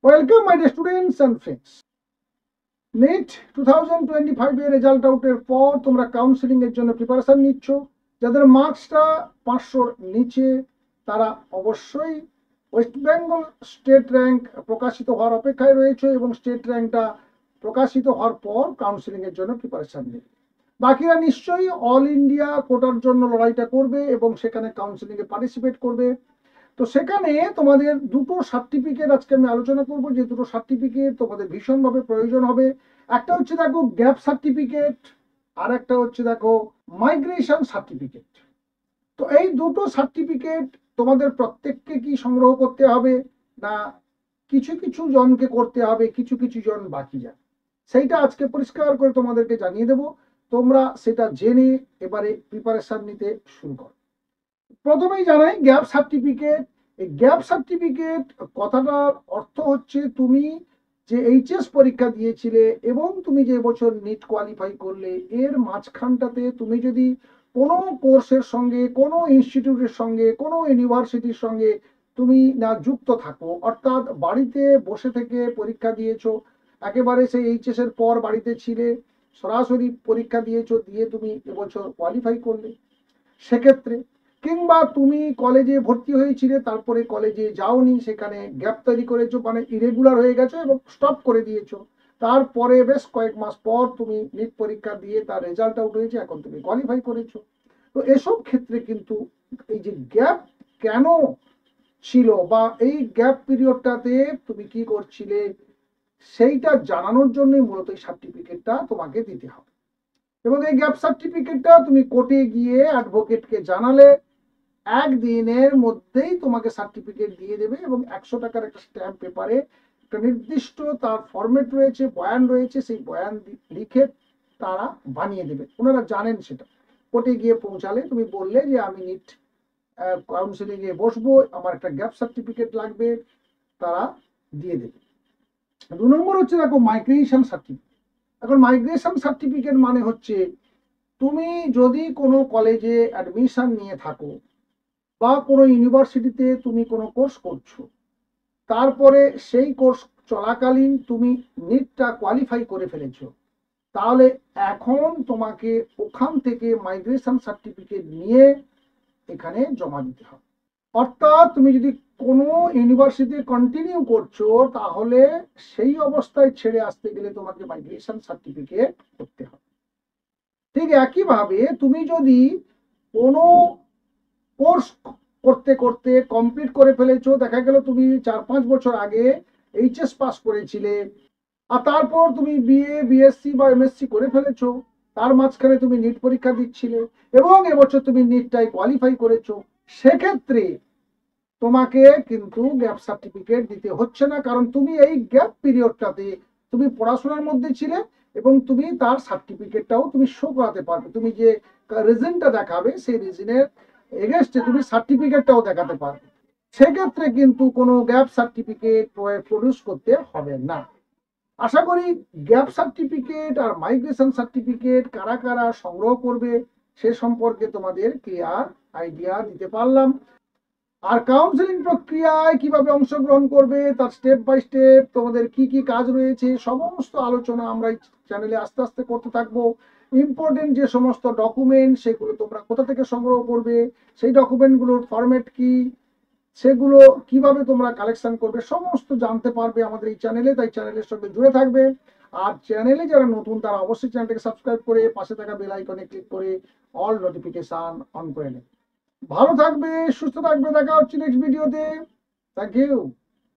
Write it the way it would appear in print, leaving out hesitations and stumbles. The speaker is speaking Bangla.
Welcome my dear students and friends. Net 2025 এর রেজাল্ট আউটের পর তোমরা কাউন্সিলিং এর জন্য প্রিপারেশন নিচ্ছ। যাদের মার্কসটা 500-র নিচে তারা অবশ্যই ওয়েস্ট বেঙ্গল স্টেট র্যাঙ্ক প্রকাশিত হওয়ার অপেক্ষায় রয়েছে এবং স্টেট র্যাঙ্কটা প্রকাশিত হওয়ার পর কাউন্সিলিং এর জন্য প্রিপারেশন নেবে। বাকিরা নিশ্চয়ই অল ইন্ডিয়া কোটার জন্য লড়াইটা করবে এবং সেখানে কাউন্সিলিং এ পার্টিসিপেট করবে। তো সেখানে তোমাদের দুটো সার্টিফিকেট আজকে আমি আলোচনা করব, যে দুটো সার্টিফিকেট তোমাদের ভীষণভাবে প্রয়োজন হবে। একটা হচ্ছে দেখো গ্যাপ সার্টিফিকেট, আর একটা হচ্ছে দেখো মাইগ্রেশন সার্টিফিকেট। তো এই দুটো সার্টিফিকেট তোমাদের প্রত্যেককে কি সংগ্রহ করতে হবে, না কিছু কিছু জনকে করতে হবে, কিছু কিছু জন বাকি যায়, সেইটা আজকে পরিষ্কার করে তোমাদেরকে জানিয়ে দেব। তোমরা সেটা জেনে এবারে প্রিপারেশন নিতে শুরু করো। প্রথমেই জানাই গ্যাপ সার্টিফিকেট। এই গ্যাপ সার্টিফিকেট কথাটার অর্থ হচ্ছে তুমি যে এইচএস পরীক্ষা দিয়েছিলে এবং তুমি যে বছর নিট কোয়ালিফাই করলে, এর মাঝখানটাতে তুমি যদি কোনো কোর্সের সঙ্গে, কোনো ইনস্টিটিউটের সঙ্গে, কোনো ইউনিভার্সিটির সঙ্গে তুমি না যুক্ত থাকো, অর্থাৎ বাড়িতে বসে থেকে পরীক্ষা দিয়েছো, একেবারে সেই এইচএস এর পর বাড়িতে ছিলে, সরাসরি পরীক্ষা দিয়েছো, দিয়ে তুমি এবছর কোয়ালিফাই করলে, সেক্ষেত্রে, কিংবা তুমি কলেজে ভর্তি হয়েছিলে তারপরে কলেজে যাওনি, সেখানে গ্যাপ তৈরি করেছো, মানে ইরেগুলার হয়ে গেছো এবং স্টপ করে দিয়েছো, তারপরে বেশ কয়েক মাস পর তুমি নিট পরীক্ষা দিয়ে তার রেজাল্ট আউট হয়েছে, এখন তুমি কোয়ালিফাই করেছো। তো এসব ক্ষেত্রে কিন্তু এই যে গ্যাপ কেন ছিল বা এই গ্যাপ পিরিয়ডটাতে তুমি কি করছিলে, সেইটা জানানোর জন্যই মূলত এই সার্টিফিকেটটা তোমাকে দিতে হবে। এবং এই গ্যাপ সার্টিফিকেটটা তুমি কোর্টে গিয়ে অ্যাডভোকেটকে জানালে একদিনের মধ্যেই তোমাকে সার্টিফিকেট দিয়ে দেবে এবং 100 টাকার একটা স্ট্যাম্প পেপারে একটা নির্দিষ্ট তার ফরম্যাট রয়েছে, বয়ান রয়েছে, সেই বয়ান লিখে তারা বানিয়ে দেবে। ওনারা জানেন সেটা। কোর্টে গিয়ে পৌঁছালে তুমি বললে যে আমি নিট কাউন্সিলিং এ বসবো, আমার একটা গ্যাপ সার্টিফিকেট লাগবে, তারা দিয়ে দেবে। 2 নম্বর হচ্ছে দেখো মাইগ্রেশন সার্টিফিকেট। এখন মাইগ্রেশন সার্টিফিকেট মানে হচ্ছে তুমি যদি কোনো কলেজে অ্যাডমিশন নিয়ে থাকো বা কোনো ইউনিভার্সিটিতে তুমি কোনো কোর্স করছো, তারপরে সেই কোর্স চলাকালীন তুমি নিটটা কোয়ালিফাই করে ফেলেছো, তাহলে এখন তোমাকে ওখান থেকে মাইগ্রেশন সার্টিফিকেট নিয়ে এখানে জমা দিতে হবে। অর্থাৎ তুমি যদি কোনো ইউনিভার্সিটি কন্টিনিউ করছো, তাহলে সেই অবস্থায় ছেড়ে আসতে গেলে তোমাকে মাইগ্রেশন সার্টিফিকেট করতে হবে। ঠিক একইভাবে তুমি যদি কোনো কোর্স করতে করতে কমপ্লিট করে ফেলেছো, দেখা গেল তুমি 4-5 বছর আগে এইচএস পাস করেছিলে, আর তারপর তুমি বিএ, বিএসসি বা এমএসসি করে ফেলেছো, তার মাঝখানে তুমি নিট পরীক্ষা দিচ্ছিলে এবং এবছর তুমি নিটটাই কোয়ালিফাই করেছো, সেক্ষেত্রে তোমাকে কিন্তু গ্যাপ সার্টিফিকেট দিতে হচ্ছে না, কারণ তুমি এই গ্যাপ পিরিয়ডটাতে তুমি পড়াশোনার মধ্যে ছিলে এবং তুমি তার সার্টিফিকেটটাও তুমি শো করাতে পারবে। তুমি যে রিজনটা দেখাবে সেই রিজনের এগেনস্টে তুমি সার্টিফিকেটটাও দেখাতে পারবে। সেক্ষেত্রে কিন্তু কোনো গ্যাপ সার্টিফিকেট প্রডিউস করতে হবে না। আশা করি গ্যাপ সার্টিফিকেট আর মাইগ্রেশন সার্টিফিকেট কারা কারা সংগ্রহ করবে সে সম্পর্কে তোমাদের ক্লিয়ার আইডিয়া দিতে পারলাম। আর কাউন্সেলিং প্রক্রিয়ায় কিভাবে অংশগ্রহণ করবে, তার স্টেপ বাই স্টেপ তোমাদের কি কি কাজ রয়েছে, সমস্ত আলোচনা আমরা এই চ্যানেলে আস্তে আস্তে করতে থাকবো। ইম্পর্টেন্ট যে সমস্ত ডকুমেন্ট, সেগুলো তোমরা কোথা থেকে সংগ্রহ করবে, সেই ডকুমেন্টগুলোর ফরম্যাট কি, সেগুলো কিভাবে তোমরা কালেকশন করবে, সমস্ত জানতে পারবে আমাদের এই চ্যানেলে। তাই চ্যানেলের সঙ্গে জুড়ে থাকবে। আর চ্যানেলে যারা নতুন তারা অবশ্যই চ্যানেলটাকে সাবস্ক্রাইব করে পাশে থাকা বেল আইকনে ক্লিক করে অল নোটিফিকেশন অন করে নেবে। ভালো থাকবে, সুস্থ থাকবে, দেখা হচ্ছে নেক্সট ভিডিওতে। Thank you.